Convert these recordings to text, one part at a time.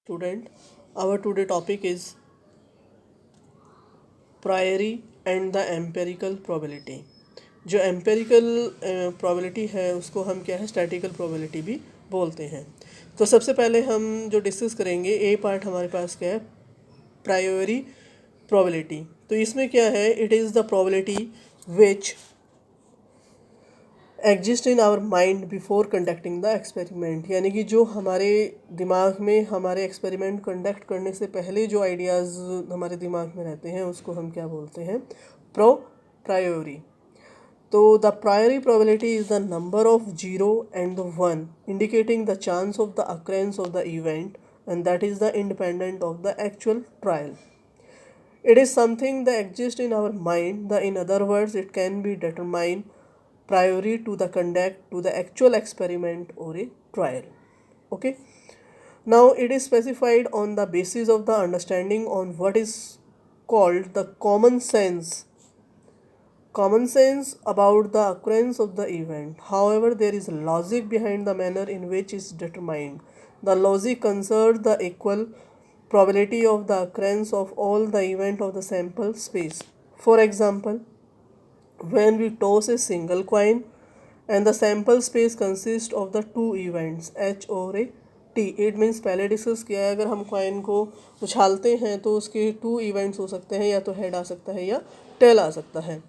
Student, our today topic is priori and the empirical probability. जो empirical probability है उसको हम क्या है स्टैटिकल प्रोबेबिलिटी भी बोलते हैं। तो सबसे पहले हम जो डिस्कस करेंगे ए पार्ट हमारे पास क्या है प्रायोरी प्रोबेबिलिटी। तो इसमें क्या है it is the probability which exist in our mind before conducting the experiment, यानी कि जो हमारे दिमाग में हमारे एक्सपेरिमेंट कंडक्ट करने से पहले जो आइडियाज़ हमारे दिमाग में रहते हैं उसको हम क्या बोलते हैं प्रायोरी। तो the priori probability is the number of zero and the one indicating the chance of the occurrence of the event and that is the independent of the actual trial. It is something that exists in our mind. In other words, it can be determined prior to the conduct to the actual experiment or a trial. Okay. Now it is specified on the basis of the understanding on what is called the common sense about the occurrence of the event. However, there is logic behind the manner in which it is determined. The logic concerns the equal probability of the occurrence of all the event of the sample space. For example, when we toss a single coin and the sample space consists of the two events H और a T, it means पहले discuss किया है अगर हम coin को उछालते हैं तो उसके टू इवेंट्स हो सकते हैं, या तो हेड आ सकता है या टेल आ सकता है.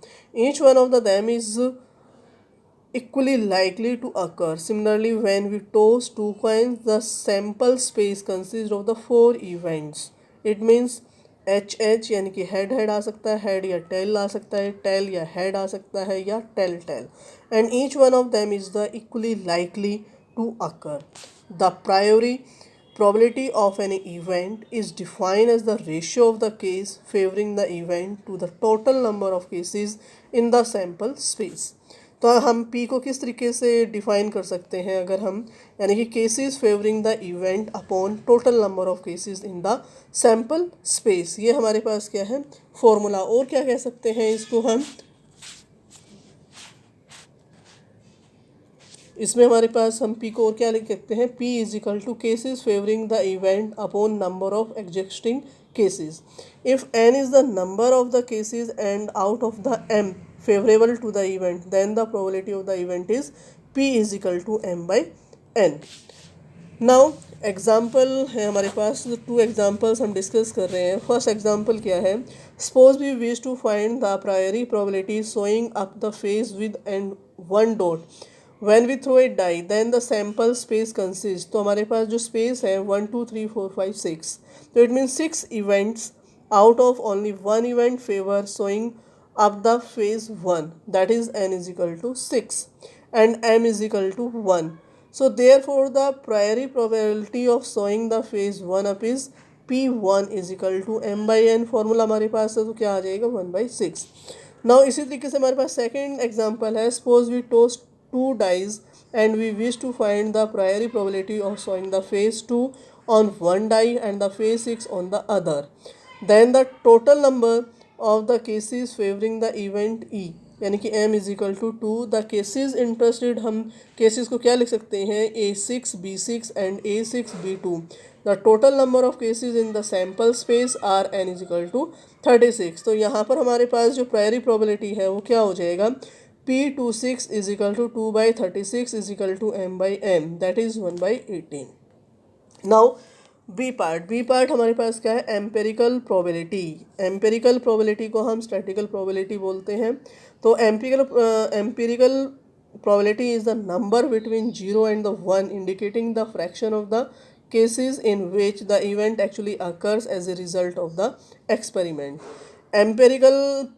Each one of the them is equally likely to occur. Similarly, when we toss two coins, the sample space consists of the four events. It means HH यानी कि हेड हेड आ सकता है, head या tell आ सकता है, tell या head आ सकता है, या tail tail. And each one of them is the equally likely to occur. The priori probability of an event is defined as the ratio of the case favoring the event to the total number of cases in the sample space. तो हम P को किस तरीके से define कर सकते हैं अगर हम यानी कि cases favouring the event upon total number of cases in the sample space. ये हमारे पास क्या है फॉर्मूला. और क्या कह सकते हैं इसको हम, इसमें हमारे पास हम पी को और क्या लिख सकते हैं, P is equal to cases favouring the event upon number of existing cases. If n is the number of the cases and out of the m favorable to the event, then the probability of the event is p is equal to m by n. Now example है हमारे पास, two examples हम discuss कर रहे हैं. First example क्या है, suppose we wish to find the priori probability showing up the face with and one dot when we throw a die then the sample space consists. तो हमारे पास जो स्पेस है 1 2 3 4 5 6, तो it means 6 events out of only one event favour showing up the phase 1, that is n is equal to 6 and m is equal to 1. So therefore the priori probability of showing the phase 1 up is p1 is equal to m by n. Formula हमारे पास है तो क्या आ जाएगा 1/6. Now इसी तरीके से हमारे पास सेकेंड एग्जाम्पल है, suppose we tossed two dice and we wish to find the priori probability of showing the phase 2 on one die and the phase 6 on the other. Then the total number of the cases favoring the event E यानी कि m is equal to 2. the cases interested, हम cases को क्या लिख सकते हैं, A6 B6 and A6 B2. the total number of cases in the sample space are n is equal to 36. तो यहाँ पर हमारे पास जो प्रायोरी प्रोबेबिलिटी है वो क्या हो जाएगा, P26 is equal to 2/36 is equal to m by n, that is 1/18. Now B part हमारे पास क्या है एम्पेरिकल प्रोबेबिलिटी. एम्पेरिकल प्रोबेबिलिटी को हम स्टैटिकल प्रोबेबिलिटी बोलते हैं. तो empirical probability is the number between 0 and the 1 indicating the fraction of the cases in which the event actually occurs as a result of the experiment. Empirical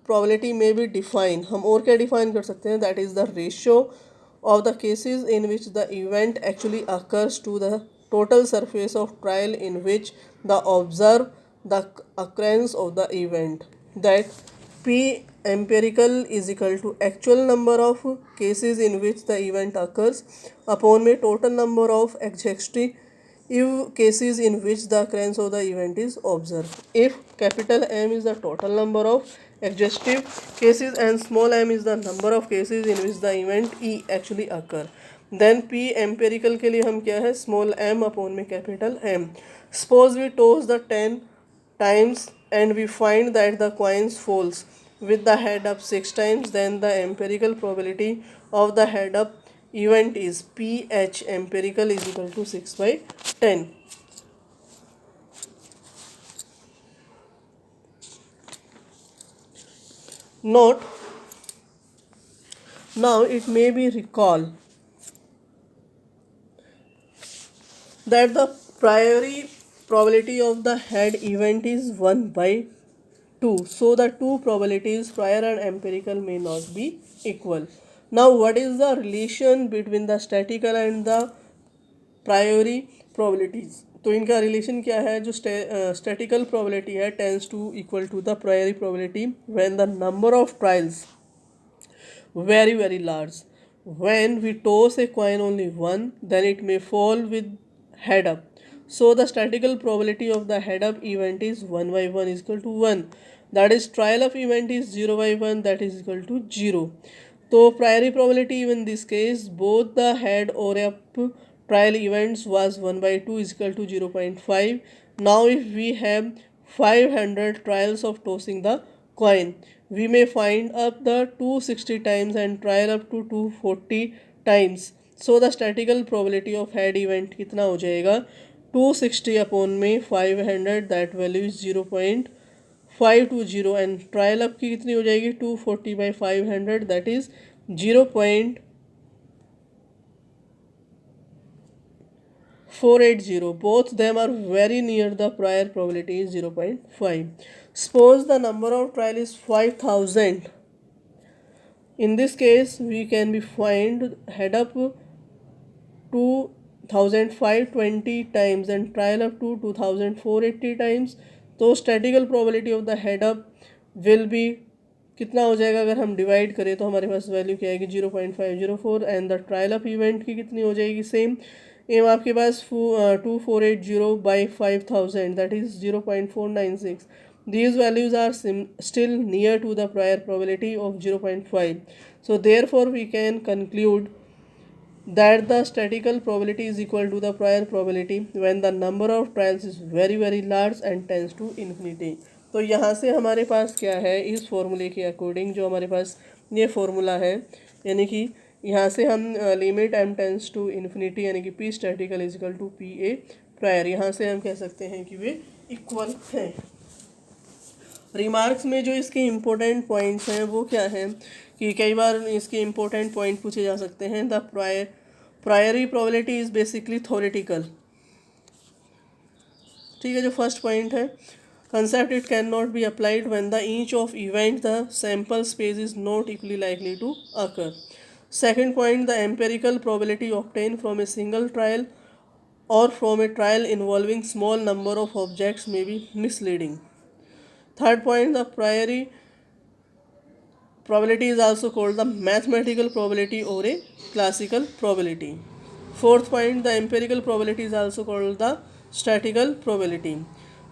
probability में भी define हम और क्या define कर सकते हैं, that is the ratio of the cases in which the event actually occurs to the total surface of trial in which the observe the occurrence of the event. That P empirical is equal to actual number of cases in which the event occurs upon में total number of exhaustive cases in which the occurrence of the event is observed. If capital M is the total number of exhaustive cases and small m is the number of cases in which the event E actually occur, then P empirical के लिए हम क्या है, small m upon में capital M. Suppose we toss the 10 times and we find that the coins falls with the head up 6 times, then the empirical probability of the head up event is ph empirical is equal to 6 by 10. Note, now it may be recalled that the priori probability of the head event is 1 by 2. So the two probabilities prior and empirical may not be equal. Now what is the relation between the statistical and the priori probabilities? तो इनका relation क्या है, जो statistical probability है tends to equal to the priori probability when the number of trials very large. When we toss a coin only one, then it may fall with head up. So the statistical probability of the head up event is 1 by 1 is equal to 1. That is trial up event is 0 by 1, that is equal to 0. So priori probability in this case both the head or up trial events was 1 by 2 is equal to 0.5. Now if we have 500 trials of tossing the coin, we may find up the 260 times and trial up to 240 times. So the statistical probability of head event कितना हो जाएगा, 260 upon में 500, that value is 0.520 and trial up की कितनी हो जाएगी, 240 by 500, that is 0.480. Both them are very near the prior probability is 0.5. Suppose the number of trial is 5000. In this case we can be find head up 2520 times and trial up to 2480 times. तो statistical probability of the head up will be कितना हो जाएगा, अगर हम divide करें तो हमारे पास value क्या आएगी, 0.504. And the trial up event की कितनी हो जाएगी, सेम एम आपके पास 2480 by 5000, that is 0.496. These values are still near to the prior probability of 0.5. So therefore we can conclude that the statistical probability is equal to the prior probability when the number of trials is very large and tends to infinity. तो यहाँ से हमारे पास क्या है, इस फॉर्मूले के अकॉर्डिंग जो हमारे पास ये फॉर्मूला है, यानी कि यहाँ से हम limit m tends to infinity यानी कि p statistical is equal to p a prior, यहाँ से हम कह सकते हैं कि वे इक्वल हैं. रिमार्क्स में जो इसके इम्पोर्टेंट पॉइंट्स हैं वो क्या हैं कि कई बार इसके इम्पोर्टेंट पॉइंट पूछे जा सकते हैं. The priori probability is basically theoretical. ठीक है, जो फर्स्ट पॉइंट है, concept it cannot be applied when the each of event the sample space is not equally likely to occur. Second point, the empirical probability obtained from a single trial or from a trial involving small number of objects may be misleading. Third point, the priori probability is also called the mathematical probability or a classical probability. Fourth point, the empirical probability is also called the statistical probability.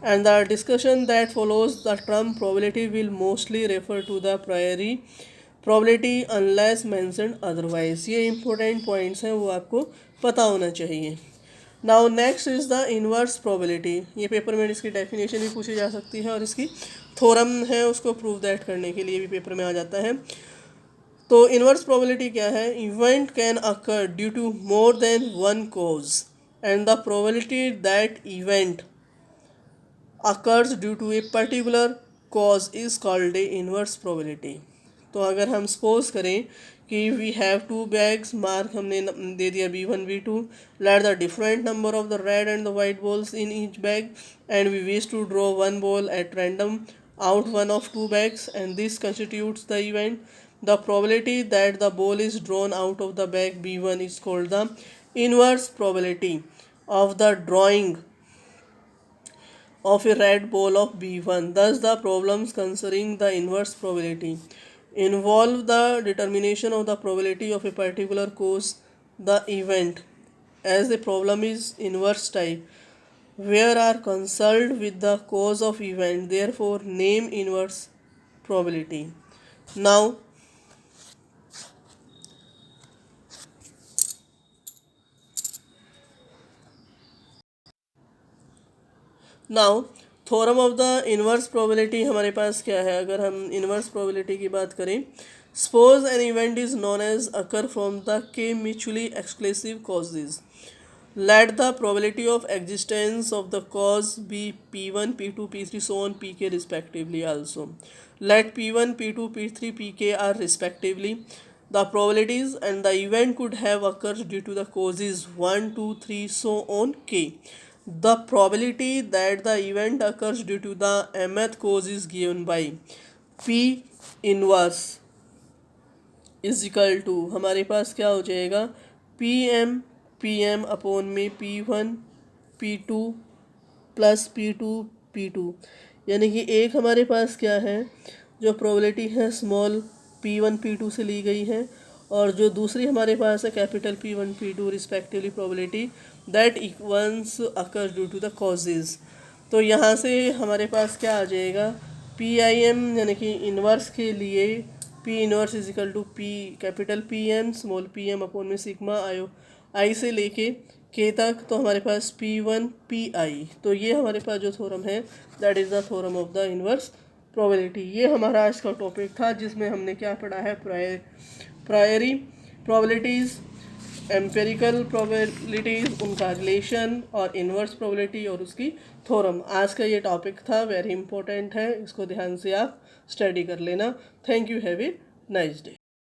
And the discussion that follows the term probability will mostly refer to the priori probability unless mentioned otherwise. ये important points हैं, वो आपको पता होना चाहिए. Now next is the inverse probability. ये paper में इसकी डेफिनेशन भी पूछी जा सकती है और इसकी थोरम है उसको प्रूव दैट करने के लिए भी पेपर में आ जाता है. तो इन्वर्स प्रोबेबिलिटी क्या है, event can occur due to more than one cause and the probability that event occurs due to a particular cause is called a inverse probability. तो अगर हम सपोज करें कि we have two bags, mark हमने दे दिया B1 B2, let the different number of the red and the white balls in each bag and we wish to draw one ball at random out one of two bags and this constitutes the event. The probability that the ball is drawn out of the bag B1 is called the inverse probability of the drawing of a red ball of B1. Thus the problems concerning the inverse probability involve the determination of the probability of a particular cause the event. As the problem is inverse type, where are concerned with the cause of event, therefore name inverse probability. Now now theorem of the inverse probability हमारे पास क्या है? अगर हम inverse probability की बात करें, suppose an event is known as occur from the K mutually exclusive causes, let the probability of existence of the cause be p1 p2 p3 so on pk respectively. Also let p1 p2 p3 pk are respectively the probabilities and the event could have occurred due to the causes 1 2 3 so on k. The probability that the event occurs due to the mth cause is given by p inverse is equal to, हमारे पास क्या हो जाएगा, P M upon में p1 p2 plus p2 यानी कि एक हमारे पास क्या है, जो प्रोबेबिलिटी है स्मॉल p1 p2 से ली गई है, और जो दूसरी हमारे पास है capital p1 p2 respectively probability that equals occur due to the causes. तो यहाँ से हमारे पास क्या आ जाएगा, पी आई एम यानी कि इन्वर्स के लिए P inverse is equal to P capital P M small P M upon में सिग्मा आई से लेके के तक, तो हमारे पास पी वन पी आई। तो ये हमारे पास जो थ्योरम है that is the theorem of the inverse probability. ये हमारा आज का टॉपिक था जिसमें हमने क्या पढ़ा है, प्रायरी प्रोबेबिलिटीज़, एम्पेरिकल प्रोबेबिलिटीज़, उनका रिलेशन, और इन्वर्स प्रोबेबिलिटी और उसकी थ्योरम। आज का ये टॉपिक था, वेरी इंपॉर्टेंट है, इसको ध्यान से आप स्टडी कर लेना। Thank you, have a nice day.